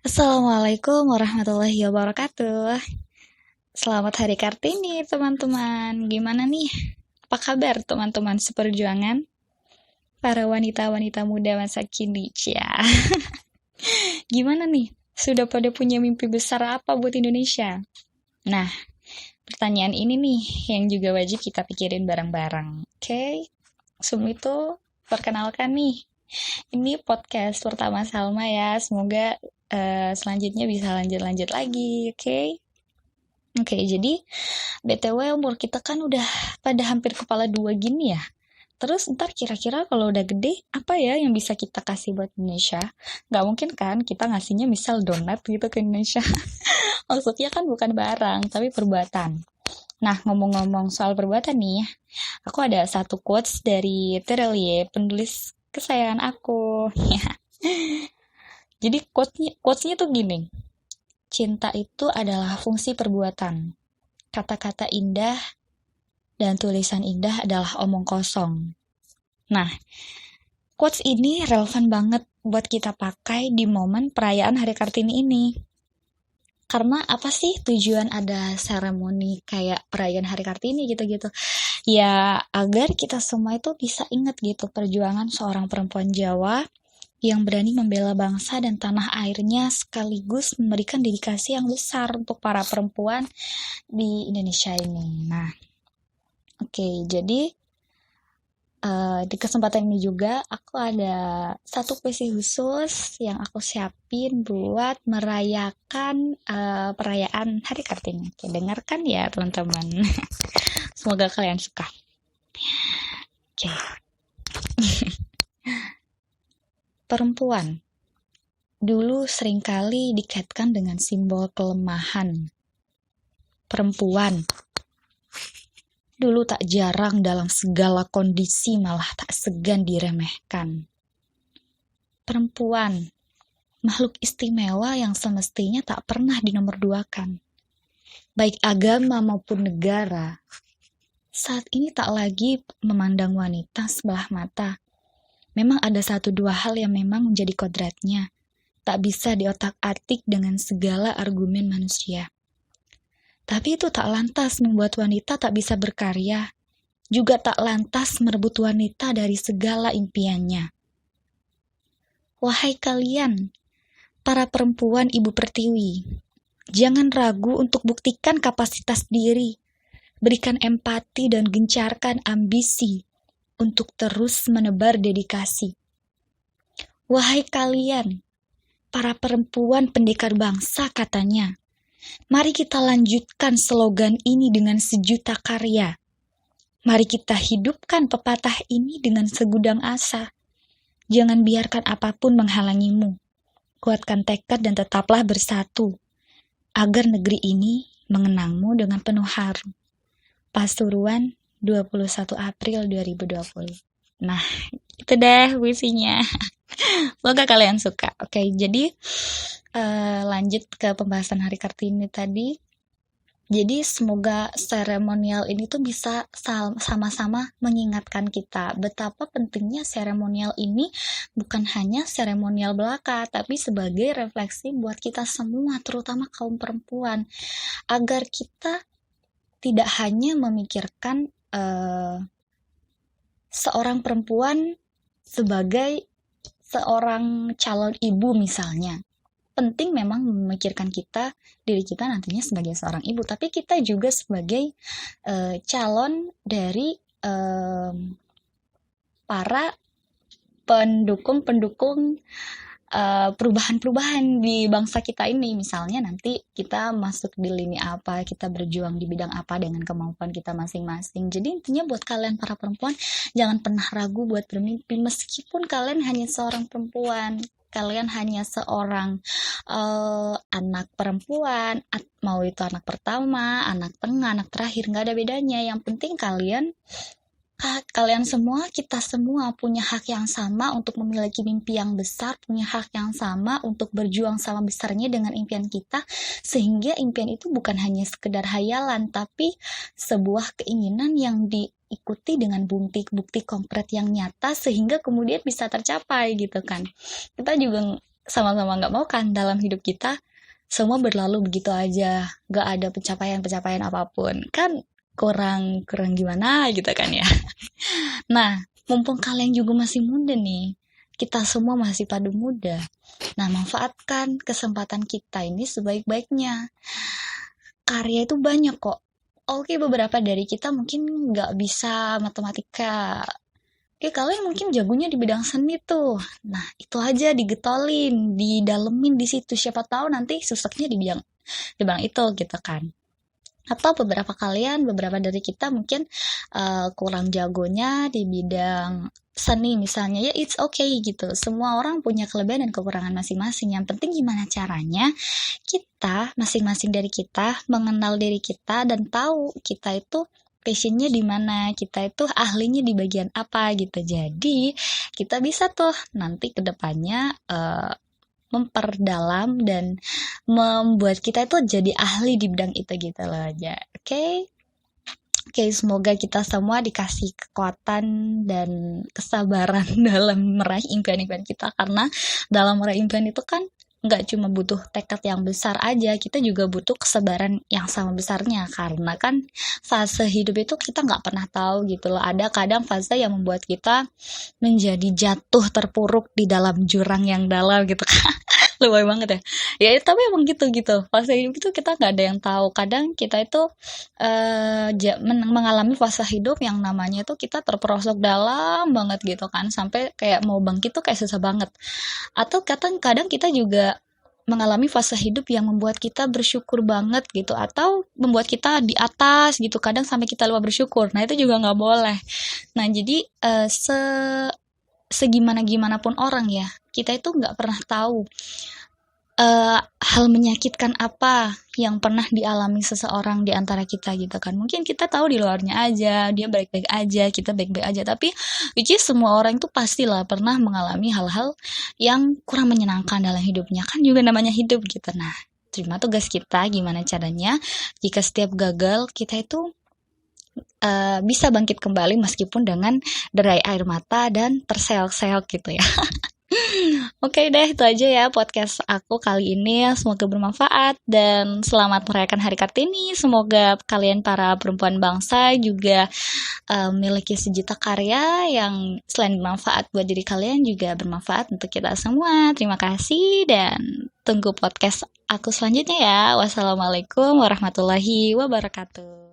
Assalamualaikum warahmatullahi wabarakatuh. Selamat Hari Kartini, teman-teman. Gimana nih? Apa kabar, teman-teman seperjuangan? Para wanita-wanita muda masa kini, ya. Gimana nih? Sudah pada punya mimpi besar apa buat Indonesia? Nah, pertanyaan ini nih yang juga wajib kita pikirin bareng-bareng. Oke? Sebelum itu, perkenalkan nih. Ini podcast pertama Salma ya. Semoga selanjutnya bisa lanjut-lanjut lagi, oke? Oke, jadi BTW umur kita kan udah pada hampir kepala dua gini ya. Terus ntar kira-kira kalau udah gede, apa ya yang bisa kita kasih buat Indonesia? Nggak mungkin kan kita ngasihnya misal donat gitu ke Indonesia. Maksudnya kan bukan barang, tapi perbuatan. Nah, ngomong-ngomong soal perbuatan nih, aku ada satu quotes dari Terelie, penulis kesayangan aku. Jadi quotesnya tuh gini, cinta itu adalah fungsi perbuatan. Kata-kata indah dan tulisan indah adalah omong kosong. Nah, quotes ini relevan banget buat kita pakai di momen perayaan Hari Kartini ini. Karena apa sih tujuan ada seremoni kayak perayaan Hari Kartini gitu-gitu? Ya, agar kita semua itu bisa ingat gitu perjuangan seorang perempuan Jawa yang berani membela bangsa dan tanah airnya sekaligus memberikan dedikasi yang besar untuk para perempuan di Indonesia ini. Nah, oke, jadi di kesempatan ini juga aku ada satu puisi khusus yang aku siapin buat merayakan perayaan Hari Kartini. Oke, dengarkan ya teman-teman. Semoga kalian suka. Oke. Perempuan dulu seringkali dikaitkan dengan simbol kelemahan. Perempuan dulu tak jarang dalam segala kondisi malah tak segan diremehkan. Perempuan, makhluk istimewa yang semestinya tak pernah dinomorduakan. Baik agama maupun negara, saat ini tak lagi memandang wanita sebelah mata. Memang ada satu dua hal yang memang menjadi kodratnya. Tak bisa diotak-atik dengan segala argumen manusia. Tapi itu tak lantas membuat wanita tak bisa berkarya, juga tak lantas merebut wanita dari segala impiannya. Wahai kalian, para perempuan Ibu Pertiwi, jangan ragu untuk buktikan kapasitas diri, berikan empati dan gencarkan ambisi untuk terus menebar dedikasi. Wahai kalian, para perempuan pendekar bangsa katanya, mari kita lanjutkan slogan ini dengan sejuta karya. Mari kita hidupkan pepatah ini dengan segudang asa. Jangan biarkan apapun menghalangimu. Kuatkan tekad dan tetaplah bersatu, agar negeri ini mengenangmu dengan penuh haru. Pasuruan, 21 April 2020. Nah, itu deh puisinya. Semoga kalian suka. Oke, jadi lanjut ke pembahasan Hari Kartini tadi. Jadi semoga seremonial ini tuh bisa sama-sama mengingatkan kita betapa pentingnya seremonial ini bukan hanya seremonial belaka, tapi sebagai refleksi buat kita semua, terutama kaum perempuan, agar kita tidak hanya memikirkan seorang perempuan sebagai seorang calon ibu misalnya. Penting memang memikirkan diri kita nantinya sebagai seorang ibu, tapi kita juga sebagai calon dari para pendukung perubahan-perubahan di bangsa kita ini. Misalnya nanti kita masuk di lini apa, kita berjuang di bidang apa dengan kemampuan kita masing-masing. Jadi intinya buat kalian para perempuan, jangan pernah ragu buat bermimpi meskipun kalian hanya seorang perempuan. Kalian hanya seorang anak perempuan, mau itu anak pertama, anak tengah, anak terakhir, nggak ada bedanya. Yang penting kalian semua, kita semua punya hak yang sama untuk memiliki mimpi yang besar, punya hak yang sama untuk berjuang sama besarnya dengan impian kita, sehingga impian itu bukan hanya sekedar hayalan, tapi sebuah keinginan yang diikuti dengan bukti-bukti konkret yang nyata, sehingga kemudian bisa tercapai gitu kan. Kita juga sama-sama nggak mau kan dalam hidup kita semua berlalu begitu aja, nggak ada pencapaian-pencapaian apapun. Kan kurang kurang gimana gitu kan ya. Nah, mumpung kalian juga masih muda nih, kita semua masih pada muda. Nah, manfaatkan kesempatan kita ini sebaik-baiknya. Karya itu banyak kok. Oke, beberapa dari kita mungkin nggak bisa matematika. Oke, kalian mungkin jagonya di bidang seni tuh. Nah, itu aja digetolin, didalemin di situ. Siapa tahu nanti suseknya di bidang itu gitu kan. Atau beberapa dari kita mungkin kurang jagonya di bidang seni misalnya, ya it's okay gitu. Semua orang punya kelebihan dan kekurangan masing-masing. Yang penting gimana caranya kita, masing-masing dari kita, mengenal diri kita dan tahu kita itu passionnya di mana, kita itu ahlinya di bagian apa gitu. Jadi kita bisa tuh nanti kedepannya memperdalam dan membuat kita itu jadi ahli di bidang itu gitu loh ya. Oke. Oke, semoga kita semua dikasih kekuatan dan kesabaran dalam meraih impian-impian kita, karena dalam meraih impian itu kan nggak cuma butuh tekad yang besar aja, kita juga butuh kesabaran yang sama besarnya, karena kan fase hidup itu kita nggak pernah tahu gitu loh. Ada kadang fase yang membuat kita menjadi jatuh terpuruk di dalam jurang yang dalam gitu kan. Lebay banget ya. Ya tapi emang gitu fase hidup itu kita nggak ada yang tahu. Kadang kita itu mengalami fase hidup yang namanya itu kita terperosok dalam banget gitu kan, sampai kayak mau bangkit tuh kayak susah banget. Atau kadang kita juga mengalami fase hidup yang membuat kita bersyukur banget gitu, atau membuat kita di atas gitu, kadang sampai kita lupa bersyukur. Nah itu juga nggak boleh. Nah jadi segimana gimana pun orang ya, kita itu nggak pernah tahu hal menyakitkan apa yang pernah dialami seseorang di antara kita gitu kan. Mungkin kita tahu di luarnya aja dia baik-baik aja, kita baik-baik aja, tapi which is semua orang itu pastilah pernah mengalami hal-hal yang kurang menyenangkan dalam hidupnya, kan juga namanya hidup gitu. Nah, terima tugas kita gimana caranya jika setiap gagal kita itu bisa bangkit kembali meskipun dengan derai air mata dan terseok-seok gitu ya. Oke deh, itu aja ya podcast aku kali ini. Semoga bermanfaat dan selamat merayakan Hari Kartini. Semoga kalian para perempuan bangsa juga memiliki sejuta karya yang selain bermanfaat buat diri kalian juga bermanfaat untuk kita semua. Terima kasih dan tunggu podcast aku selanjutnya ya. Wassalamualaikum warahmatullahi wabarakatuh.